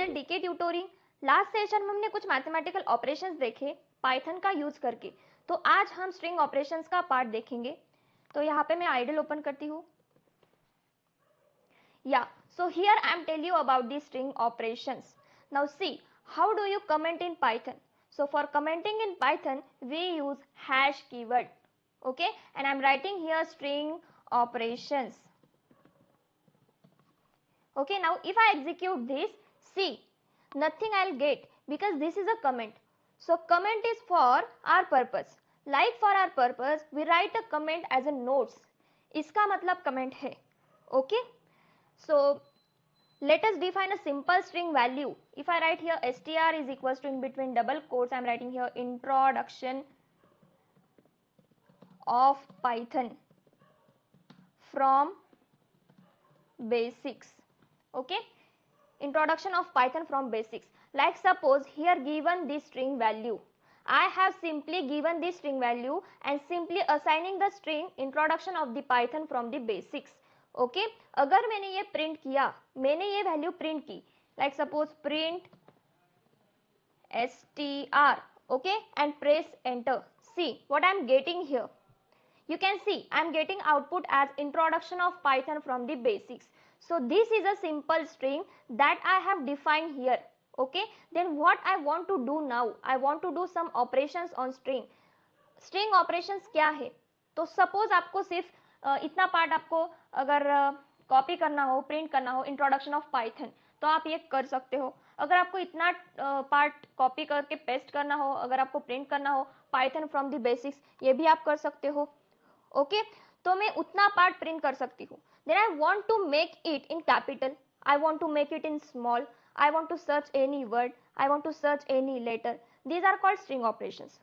Channel DK Tutoring. Last session में हमने कुछ मैथमेटिकल ऑपरेशंस देखे पाइथन का यूज करके, तो आज हम स्ट्रिंग ऑपरेशंस का पार्ट देखेंगे। तो यहाँ पे मैं आइडल ओपन करती हूँ। या so here I am tell you about the string operations. Now see how do you comment in Python. So for commenting in Python we use hash keyword, okay, and I'm writing here string operations. Okay, now if I execute this, see, nothing I'll get because this is a comment. So comment is for our purpose. Like for our purpose, we write a comment as a notes. इसका मतलब comment है. Okay, so let us define a simple string value. If I write here str is equals to, in between double quotes, I'm writing here introduction of Python from basics. Okay, introduction of Python from basics. Like suppose here given this string value, I have simply given this string value and simply assigning the string introduction of the Python from the basics. Okay, अगर मैंने ये print किया, मैंने ये value print की, like suppose print str, okay, and press enter. See what I am getting here. You can see I am getting output as introduction of Python from the basics. So this is a simple string that I have defined here. Okay, then what I want to do now, I want to do some operations on string. String operations क्या है? तो suppose आपको सिर्फ इतना part आपको अगर copy करना हो, प्रिंट करना हो, इंट्रोडक्शन ऑफ पाइथन, तो आप ये कर सकते हो. अगर आपको इतना पार्ट कॉपी करके पेस्ट करना हो, अगर आपको प्रिंट करना हो पाइथन फ्रॉम द बेसिक्स, ये भी आप कर सकते हो. ओके, तो मैं उतना पार्ट प्रिंट कर सकती हूँ. Then I want to make it in capital, I want to make it in small, I want to search any word, I want to search any letter. These are called string operations.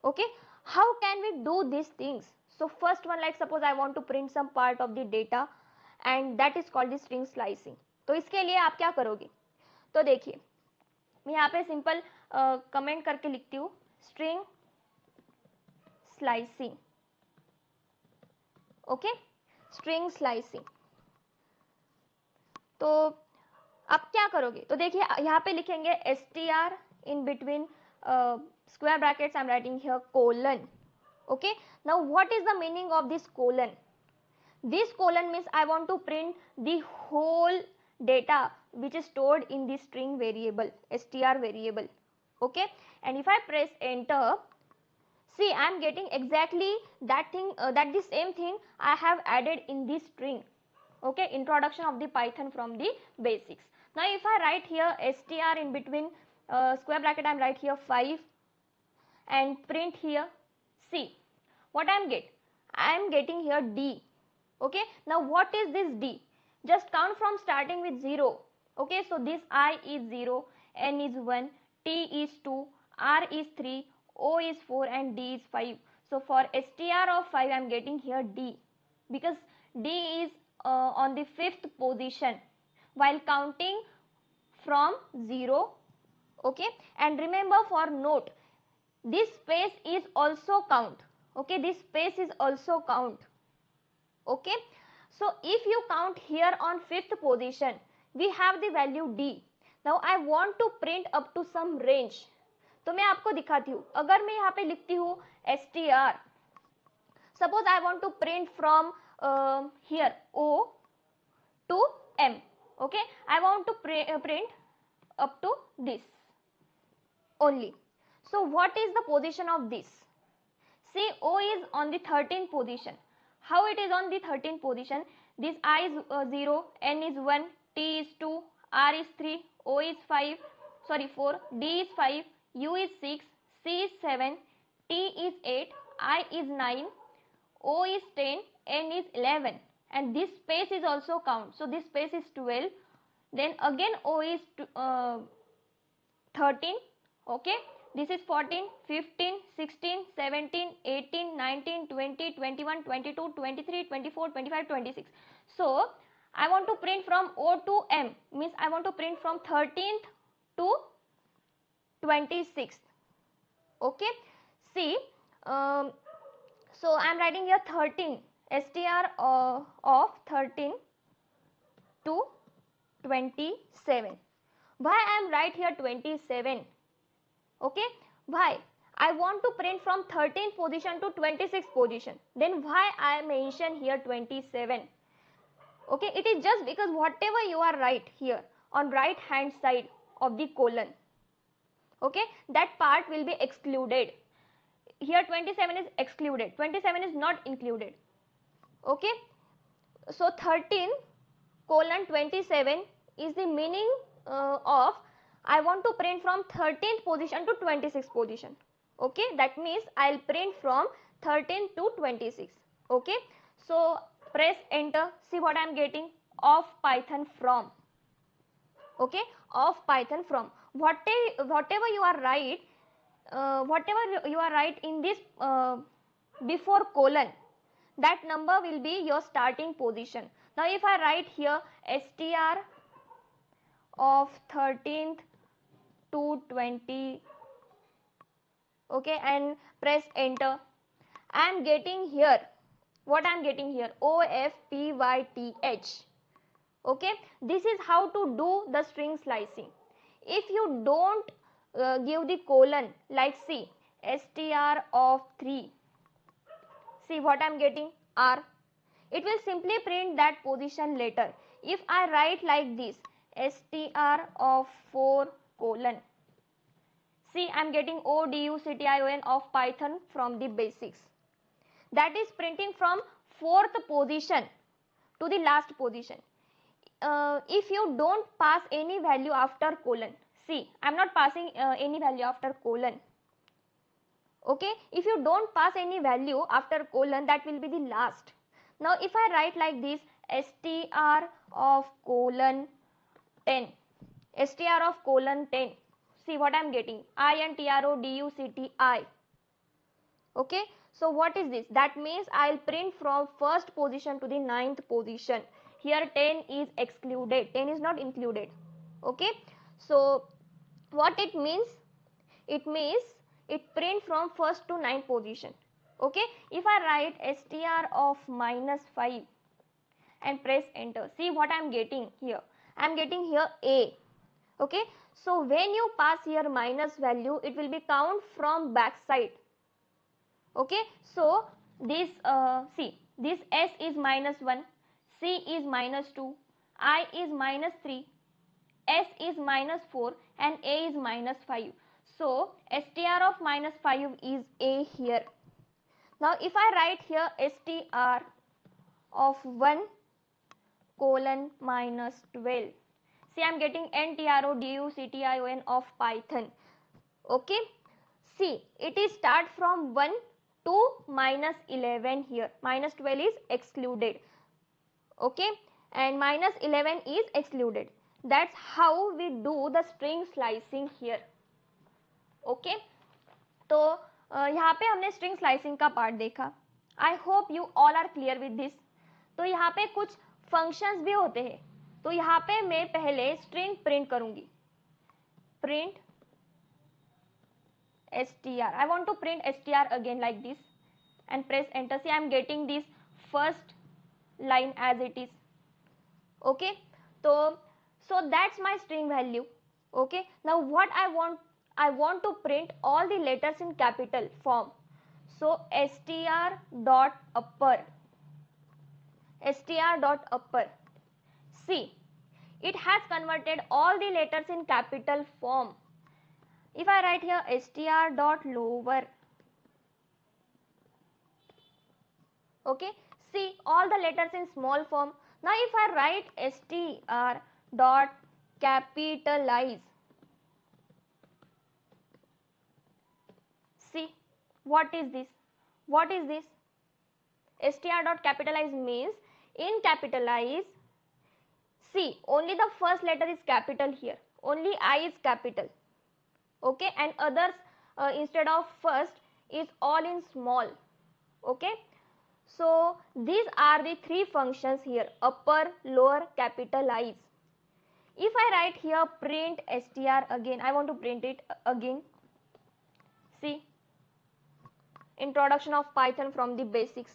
Okay, how can we do these things? So first one, like suppose I want to print some part of the data and that is called the string slicing. तो इसके लिए आप क्या करोगे? तो देखिए मैं यहाँ पे सिंपल कमेंट करके लिखती हूँ string slicing. Okay, string slicing. तो आप क्या करोगे? तो देखिए यहाँ पे लिखेंगे str in between square brackets I'm writing here colon. Okay, now what is the meaning of this colon? This colon means I want to print the whole data which is stored in the string variable, str variable. Okay, and if I press enter, see I am getting exactly that thing, that the same thing I have added in this string. Okay, introduction of the Python from the basics. Now if I write here str in between square bracket, I am write here 5 and print here, see what I am getting here d. Okay, now what is this d? Just count from starting with 0. Okay, so this I is 0, n is 1, t is 2, r is 3, o is 4 and d is 5. So for str of 5 I am getting here d because d is on the 5th position while counting from 0. Okay, and remember for note, this space is also count. Okay, this space is also count. Okay, so if you count here on 5th position, we have the value d. Now I want to print up to some range. तो मैं आपको दिखाती हूँ. अगर मैं यहाँ पे लिखती हूँ str, suppose I want to print from here o to m. Okay, I want to print up to this only. So what is the position of this? See, o is on the 13th position. How it is on the 13th position? This I is 0, n is 1, t is 2, r is 3, o is 5, sorry 4, d is 5, u is 6, c is 7, t is 8, I is 9, o is 10, n is 11, and this space is also count. So this space is 12. Then again o is 13. Okay, this is 14, 15, 16, 17, 18, 19, 20, 21, 22, 23, 24, 25, 26. So I want to print from o to m, means I want to print from 13th to 26th. Okay, see, so I am writing here 13, str of 13 to 27. Why I am write here 27? Okay, why? I want to print from 13th position to 26th position. Then why I mention here 27? Okay, it is just because whatever you are write here on right hand side of the colon, okay, that part will be excluded. Here 27 is excluded, 27 is not included. Okay, so 13 colon 27 is the meaning of I want to print from 13th position to 26th position. Okay, that means I'll print from 13 to 26. Okay, so press enter. See what I'm getting? Of Python from. Okay, of Python from. Whatever you are write, whatever you are write in this before colon, that number will be your starting position. Now if I write here str of 13th to 20, okay, and press enter, I am getting here, what I am getting here, OFPYTH. Okay, this is how to do the string slicing. If you don't give the colon, like see str of 3, see what I am getting, R, it will simply print that position later. If I write like this str of 4 colon, see I am getting ODUCTION of Python from the basics. That is printing from 4th position to the last position. If you don't pass any value after colon, see I am not passing any value after colon. Okay, if you don't pass any value after colon, that will be the last. Now if I write like this str of colon 10, str of colon 10, see what I am getting, INTRODUCTI. Okay, so what is this? That means I'll print from 1st position to the 9th position. Here 10 is excluded, 10 is not included. Okay, so what it means? It means it print from 1st to 9th position. Okay, if I write str of -5 and press enter, see what I am getting here. I am getting here A. Okay, so when you pass here minus value, it will be count from back side. Okay, so this see, this S is -1, C is -2, I is -3, S is -4 and A is -5. So str of -5 is A here. Now if I write here str of 1 colon -12, see I am getting NTRODUCTION of Python. Okay, see it is start from 1 to -11 here, -12 is excluded. Okay, and -11 is excluded. That's how we do the string slicing here. Okay, तो यहाँ पे हमने string slicing का part देखा. I hope you all are clear with this. तो यहाँ पे कुछ functions भी होते हैं. तो यहाँ पे मैं पहले string print करूँगी. Print str. I want to print str again like this and press enter. See I am getting this first line as it is. Okay, so that's my string value. Okay, now what I want to print all the letters in capital form. So str dot upper, see it has converted all the letters in capital form. If I write here str dot lower, okay, see all the letters in small form. Now if I write str dot capitalize, see what is this? What is this? str dot capitalize means in capitalize, see only the first letter is capital here, only I is capital. Okay, and others instead of first is all in small. Okay, so these are the three functions here, upper, lower, capitalize. If I write here print str again, I want to print it again. See, introduction of Python from the basics.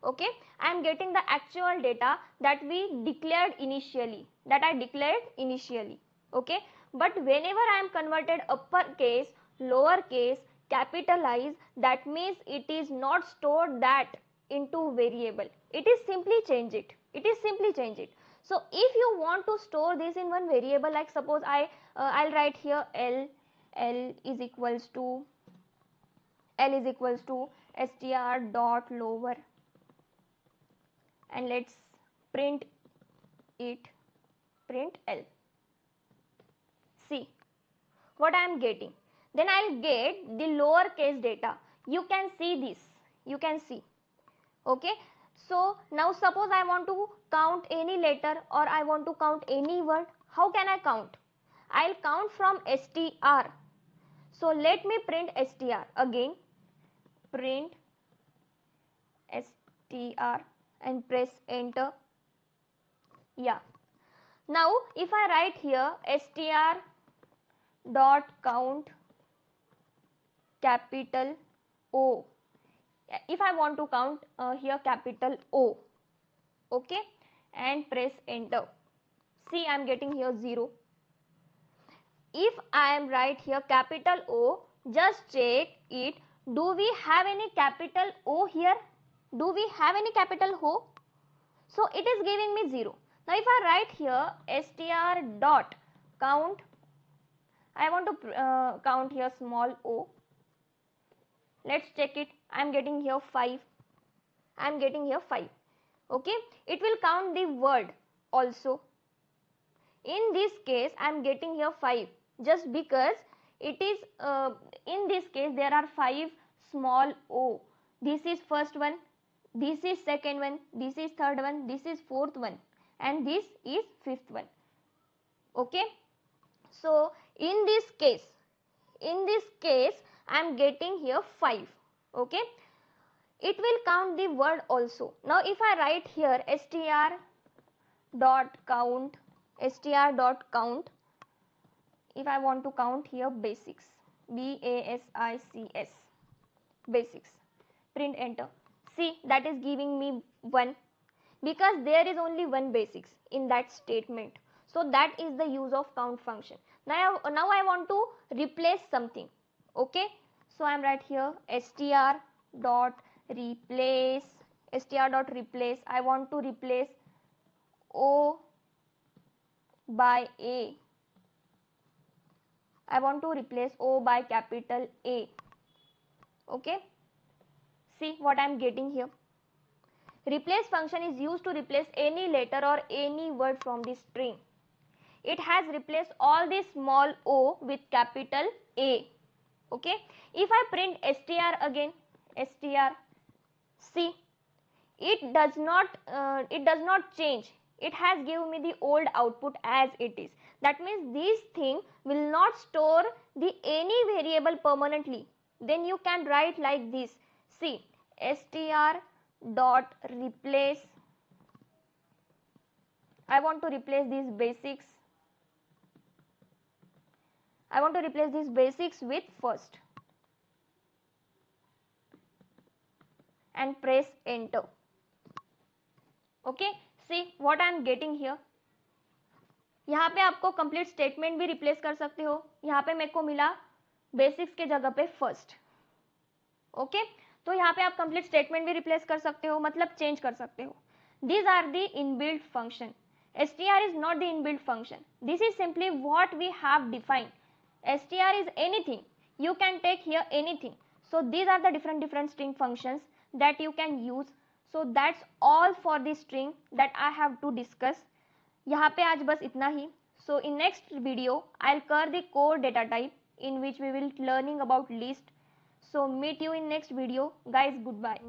Okay, I am getting the actual data that we declared initially, that I declared initially. Okay, but whenever I am converted uppercase, lowercase, capitalize, that means it is not stored that into variable. It is simply change it. It is simply change it. So if you want to store this in one variable, like suppose I'll write here L is equals to str dot lower, and let's print it, print L. See what I am getting. Then I'll get the lowercase data. You can see this. You can see. Okay. So now suppose I want to count any letter or I want to count any word. How can I count? I'll count from str. So let me print str again. Print str and press enter. Yeah. Now if I write here str dot count capital O, if I want to count here capital O, okay, and press enter, see I am getting here 0. If I am write here capital O, just check it, do we have any capital O here? Do we have any capital O? So it is giving me 0. Now if I write here str dot count, I want to count here small o. Let's check it. I am getting here 5. I am getting here 5. Okay. It will count the word also. In this case, I am getting here 5 just because it is in this case there are 5 small o. This is first one. This is second one. This is third one. This is fourth one. And this is fifth one. Okay. So in this case I am getting here 5. Okay. It will count the word also. Now if I write here str dot count, if I want to count here basics, BASICS, basics, print enter. See, that is giving me 1 because there is only one basics in that statement. So that is the use of count function. Now I want to replace something. Okay. So I am write here str dot replace. I want to replace O by A. I want to replace O by capital A. Okay. See what I am getting here. Replace function is used to replace any letter or any word from the string. It has replaced all the small o with capital A. Okay. If I print str again, see, it does not change. It has given me the old output as it is. That means this thing will not store the any variable permanently. Then you can write like this. See, str dot replace. I want to replace these basics. I want to replace these basics with first and press enter. Okay. See what I am getting here. यहाँ पे आपको complete statement भी replace कर सकते हो. यहाँ पे मेरे को मिला बेसिक्स के जगह पे फर्स्ट. ओके. तो यहाँ पे आप कंप्लीट स्टेटमेंट भी रिप्लेस कर सकते हो, मतलब चेंज कर सकते हो. These are the inbuilt function. str is not the inbuilt function. This is simply what we have defined. str is anything. You can take here anything. So these are the different string functions that you can use. So that's all for the string that I have to discuss. यहाँ पे आज बस इतना ही. So in next video I'll cover the core data type in which we will learning about list. So meet you in next video. Guys, goodbye.